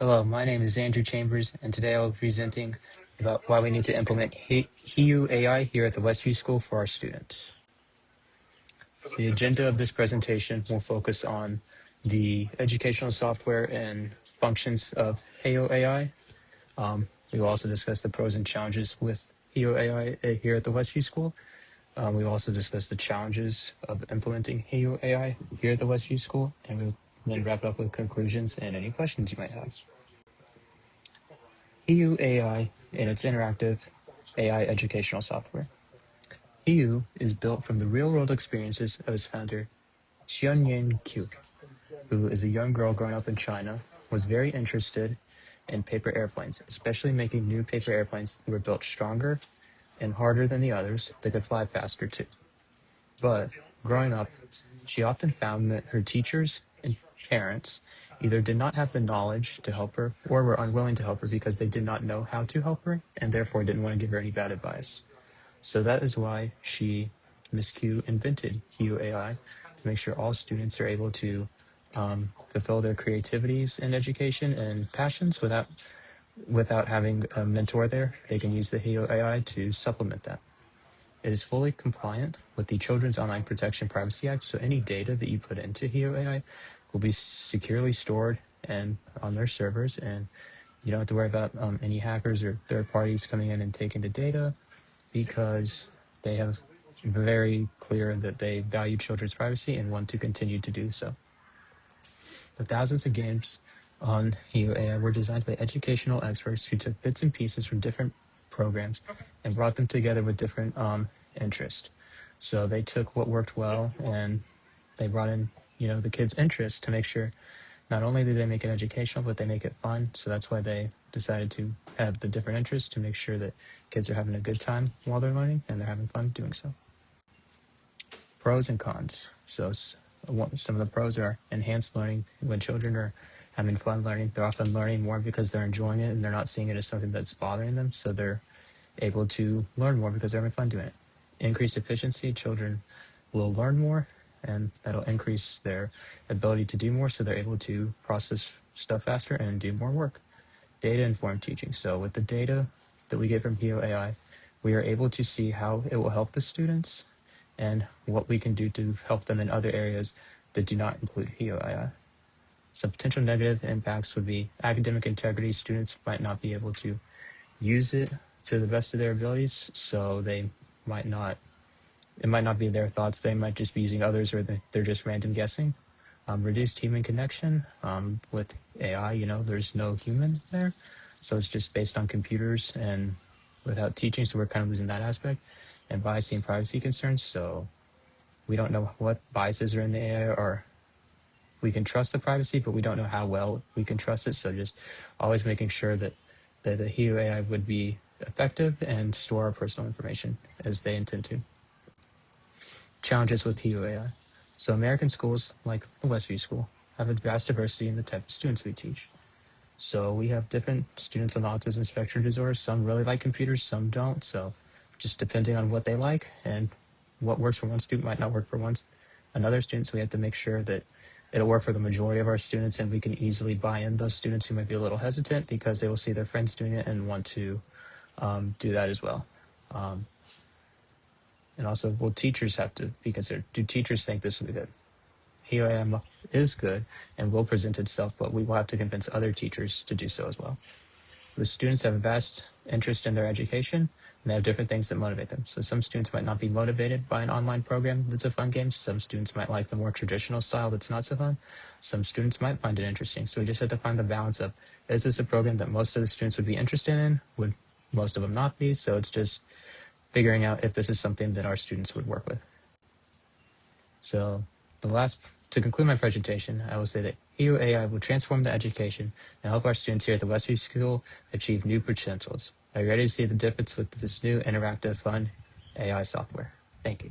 Hello, my name is Andrew Chambers, and today I'll be presenting about why we need to implement HEEYO AI here at the Westview School for our students. The agenda of this presentation will focus on the educational software and functions of HEEYO AI. We will also discuss the pros and challenges with HEEYO AI here at the Westview School. We will also discuss the challenges of implementing HEEYO AI here at the Westview School, and we'll then wrap it up with conclusions and any questions you might have. HEEYO AI and its interactive AI educational software. HEEYO is built from the real-world experiences of its founder, Xianyan Qiu, who is a young girl growing up in China, was very interested in paper airplanes, especially making new paper airplanes that were built stronger and harder than the others that could fly faster too. But growing up, she often found that her teachers and parents either did not have the knowledge to help her or were unwilling to help her because they did not know how to help her and therefore didn't want to give her any bad advice. So that is why Miss Q, invented HEEYO AI to make sure all students are able to fulfill their creativities in education and passions without having a mentor there. They can use the HEEYO AI to supplement that. It is fully compliant with the Children's Online Protection Privacy Act, so any data that you put into HEEYO AI will be securely stored and on their servers, and you don't have to worry about any hackers or third parties coming in and taking the data, because they have very clear that they value children's privacy and want to continue to do so. The thousands of games on HEEYO AI were designed by educational experts who took bits and pieces from different programs and brought them together with different interests. So they took what worked well and they brought in, the kids' interest to make sure not only do they make it educational, but they make it fun. So that's why they decided to have the different interests to make sure that kids are having a good time while they're learning and they're having fun doing so. Pros and cons. So some of the pros are enhanced learning. When children are having fun learning, they're often learning more because they're enjoying it and they're not seeing it as something that's bothering them. So they're able to learn more because they're having fun doing it. Increased efficiency. Children will learn more and that'll increase their ability to do more, so they're able to process stuff faster and do more work. Data-informed teaching. So with the data that we get from HEEYO AI, we are able to see how it will help the students and what we can do to help them in other areas that do not include HEEYO AI. Some potential negative impacts would be academic integrity. Students might not be able to use it to the best of their abilities, so it might not be their thoughts. They might just be using others, or they're just random guessing. Reduced human connection. With AI, there's no human there. So it's just based on computers and without teaching. So we're kind of losing that aspect. And bias and privacy concerns. So we don't know what biases are in the AI, or we can trust the privacy, but we don't know how well we can trust it. So just always making sure that the HEEYO AI would be effective and store our personal information as they intend to. Challenges with HEEYO AI. So American schools, like the Westview School, have a vast diversity in the type of students we teach. So we have different students on the autism spectrum disorder. Some really like computers, some don't. So just depending on what they like and what works for one student might not work for another student. So we have to make sure that it'll work for the majority of our students, and we can easily buy in those students who might be a little hesitant because they will see their friends doing it and want to do that as well. And also, will teachers have to be considered? Do teachers think this will be good? HEEYO AI is good and will present itself, but we will have to convince other teachers to do so as well. The students have a vast interest in their education, and they have different things that motivate them. So some students might not be motivated by an online program that's a fun game. Some students might like the more traditional style that's not so fun. Some students might find it interesting. So we just have to find the balance of, is this a program that most of the students would be interested in? Would most of them not be? So it's just figuring out if this is something that our students would work with. So to conclude my presentation, I will say that HEEYO AI will transform the education and help our students here at the Westview School achieve new potentials. Are you ready to see the difference with this new interactive, fun AI software? Thank you.